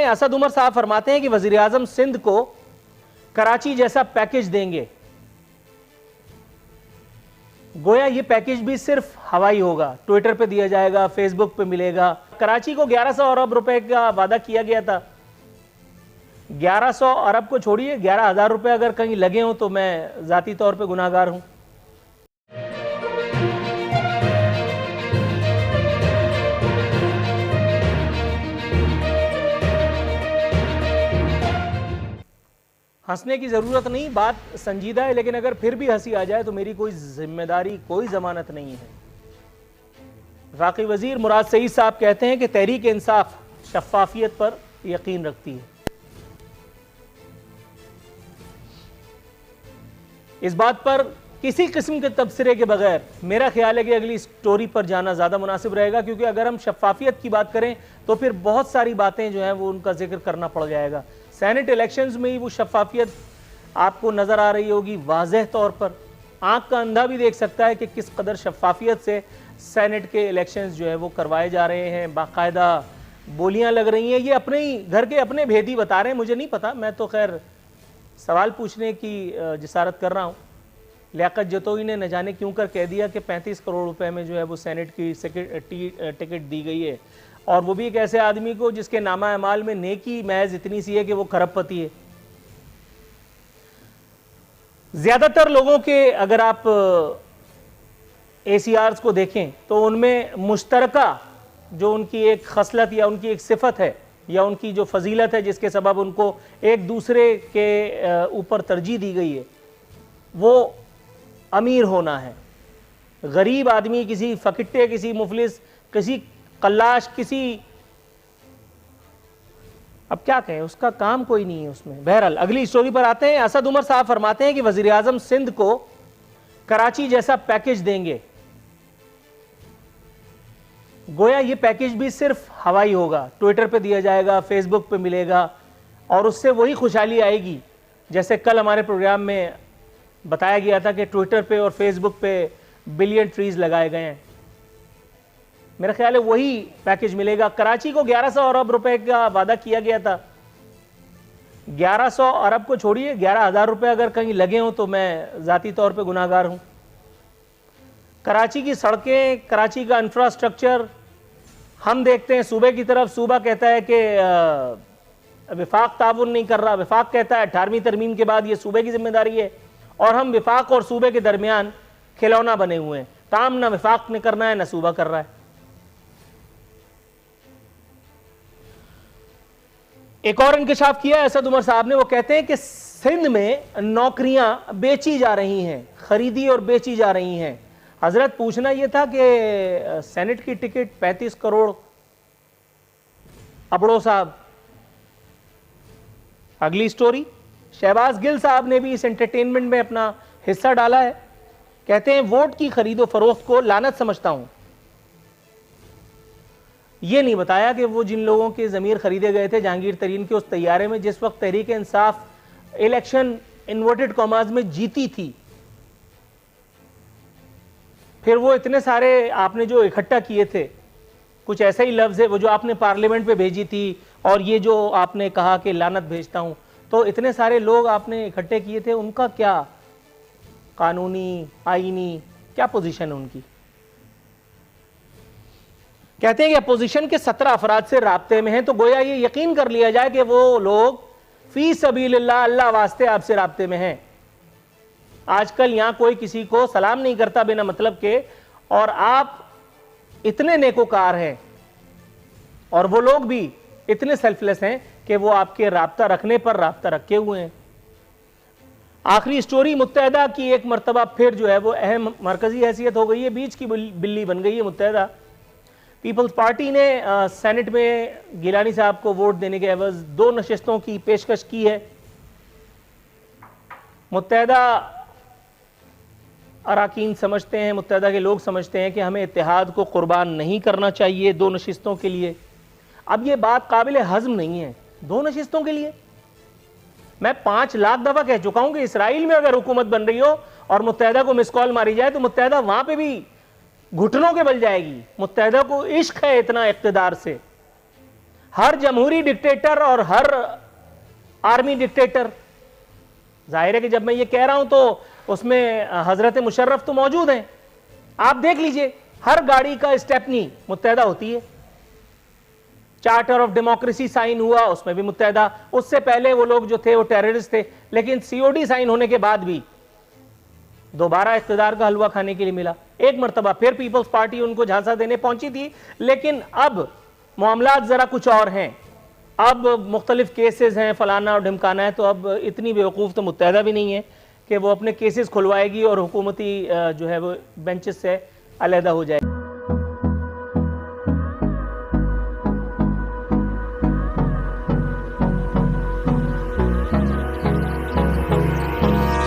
हैं, असद उमर साहब फरमाते हैं कि वजीर आजम सिंध को कराची जैसा पैकेज देंगे। गोया ये पैकेज भी सिर्फ हवाई होगा, ट्विटर पे दिया जाएगा, फेसबुक पे मिलेगा। कराची को 1100 अरब रुपए का वादा किया गया था। 1100 अरब को छोड़िए, 11,000 रुपए अगर कहीं लगे हों तो मैं जाती तौर पे गुनाहगार हूं। हंसने की ज़रूरत नहीं, बात संजीदा है, लेकिन अगर फिर भी हंसी आ जाए तो मेरी कोई जिम्मेदारी, कोई जमानत नहीं है। वफाकी वजीर मुराद सईद साहब कहते हैं कि तहरीक इंसाफ शफाफियत पर यकीन रखती है। इस बात पर किसी किस्म के तबसरे के बगैर मेरा ख्याल है कि अगली स्टोरी पर जाना ज़्यादा मुनासिब रहेगा, क्योंकि अगर हम शफाफियत की बात करें तो फिर बहुत सारी बातें जो हैं वो उनका जिक्र करना पड़ जाएगा। सेनेट इलेक्शंस में ही वो शफाफियत आपको नज़र आ रही होगी वाज़ेह तौर पर। आंख का अंधा भी देख सकता है कि किस कदर शफाफियत से सेनेट के इलेक्शंस जो है वो करवाए जा रहे हैं। बाकायदा बोलियां लग रही हैं। ये अपने ही घर के अपने भेदी बता रहे हैं, मुझे नहीं पता, मैं तो खैर सवाल पूछने की जिसारत कर रहा हूँ। लियाकत जतोई ने न जाने क्यों कर कह दिया कि 35 करोड़ रुपए में जो है वो सेनेट की टिकट दी गई है, और वो भी एक ऐसे आदमी को जिसके नामा अमाल में नेकी महज इतनी सी है कि वो खरबपति है। ज्यादातर लोगों के अगर आप ACRs को देखें तो उनमें मुश्तरका जो उनकी एक खसलत या उनकी एक सिफत है या उनकी जो फजीलत है जिसके सबब उनको एक दूसरे के ऊपर तरजीह दी गई है, वो अमीर होना है। गरीब आदमी, किसी फकिट्टे, किसी मुफलिस, किसी कल्लाश, किसी अब क्या कहें, उसका काम कोई नहीं है उसमें। बहरहाल अगली स्टोरी पर आते हैं। असद उमर साहब फरमाते हैं कि वजीर आजम सिंध को कराची जैसा पैकेज देंगे। गोया ये पैकेज भी सिर्फ हवाई होगा, ट्विटर पे दिया जाएगा, फेसबुक पे मिलेगा, और उससे वही खुशहाली आएगी जैसे कल हमारे प्रोग्राम में बताया गया था कि ट्विटर पे और फेसबुक पे बिलियन ट्रीज लगाए गए हैं। मेरा ख्याल है वही पैकेज मिलेगा। कराची को 1100 अरब रुपए का वादा किया गया था। 1100 अरब को छोड़िए, 11,000 रुपए अगर कहीं लगे हों तो मैं जाती तौर पे गुनाहगार हूं। कराची की सड़कें, कराची का इंफ्रास्ट्रक्चर हम देखते हैं सूबे की तरफ। सूबा कहता है कि विफाक ताउन नहीं कर रहा, विफाक कहता है 18वीं तरमीम के बाद ये सूबे की जिम्मेदारी है, और हम विफाक और सूबे के दरमियान खिलौना बने हुए हैं। काम ना विफाक ने करना है ना सूबा कर रहा है। एक और इंकशाफ किया है असद उमर साहब ने, वो कहते हैं कि सिंध में नौकरियां बेची जा रही हैं, खरीदी और बेची जा रही हैं। हजरत पूछना यह था कि सेनेट की टिकट 35 करोड़ अबड़ो साहब। अगली स्टोरी, शहबाज गिल साहब ने भी इस एंटरटेनमेंट में अपना हिस्सा डाला है। कहते हैं वोट की खरीदो फरोख्त को लानत समझता हूं। यह नहीं बताया कि वो जिन लोगों के ज़मीर खरीदे गए थे जहांगीर तरीन के उस तैयारे में जिस वक्त Tehreek Insaf election inverted commas में जीती थी, फिर वो इतने सारे आपने जो इकट्ठा किए थे, कुछ ऐसे ही लफ्ज़ है वो जो आपने पार्लियामेंट पे भेजी थी, और ये जो आपने कहा कि लानत भेजता हूं, तो इतने सारे लोग आपने इकट्ठे किए थे, उनका क्या कानूनी आईनी क्या पोजीशन है उनकी? कहते हैं कि अपोजिशन के 17 अफराद से राब्ते में हैं, तो गोया ये यकीन कर लिया जाए कि वो लोग फी सबीलिल्लाह, अल्लाह वास्ते आपसे राब्ते में हैं। आजकल यहां कोई किसी को सलाम नहीं करता बिना मतलब के, और आप इतने नेकोकार हैं और वो लोग भी इतने सेल्फलेस हैं कि वो आपके राब्ता रखने पर राब्ता रखे हुए हैं। आखिरी स्टोरी, मुत्तहदा की एक मरतबा फिर जो है वो अहम मरकजी हैसियत हो गई है, बीच की बिल्ली बन गई है मुत्तहदा। पीपल्स पार्टी ने सेनेट में गिलानी साहब को वोट देने के एवज 2 नशिस्तों की पेशकश की है। मुत्तहदा अराकीन समझते हैं, मुत्तहदा के लोग समझते हैं कि हमें इत्तेहाद को कुर्बान नहीं करना चाहिए 2 नशिस्तों के लिए। अब ये बात काबिल हज़म नहीं है 2 नशिस्तों के लिए। मैं 5 लाख दफ़ा कह चुका हूं कि इसराइल में अगर हुकूमत बन रही हो और मुत्तहदा को मिस कॉल मारी जाए तो मुत्तहदा वहां पे भी घुटनों के बल जाएगी। मुत्तहदा को इश्क है इतना इक़्तिदार से। हर जमहूरी डिक्टेटर और हर आर्मी डिक्टेटर, जाहिर है कि जब मैं ये कह रहा हूं तो उसमें हजरत मुशर्रफ तो मौजूद हैं। आप देख लीजिए, हर गाड़ी का स्टेपनी मुत्तहदा होती है। चार्टर ऑफ डेमोक्रेसी साइन हुआ, उसमें भी मुत्तहदा। उससे पहले वो लोग जो थे वो टेररिस्ट थे, लेकिन सीओडी साइन होने के बाद भी दोबारा इख्तिदार का हलवा खाने के लिए मिला। एक मरतबा फिर पीपल्स पार्टी उनको झांसा देने पहुंची थी, लेकिन अब मामलात जरा कुछ और हैं। अब मुख्तलिफ केसेस हैं, फलाना और ढिमकाना है, तो अब इतनी बेवकूफ़ तो मुत्तहदा भी नहीं है कि वो अपने केसेस खुलवाएगी और हुकूमती जो है वो बेंचेस से अलहदा हो जाएगी।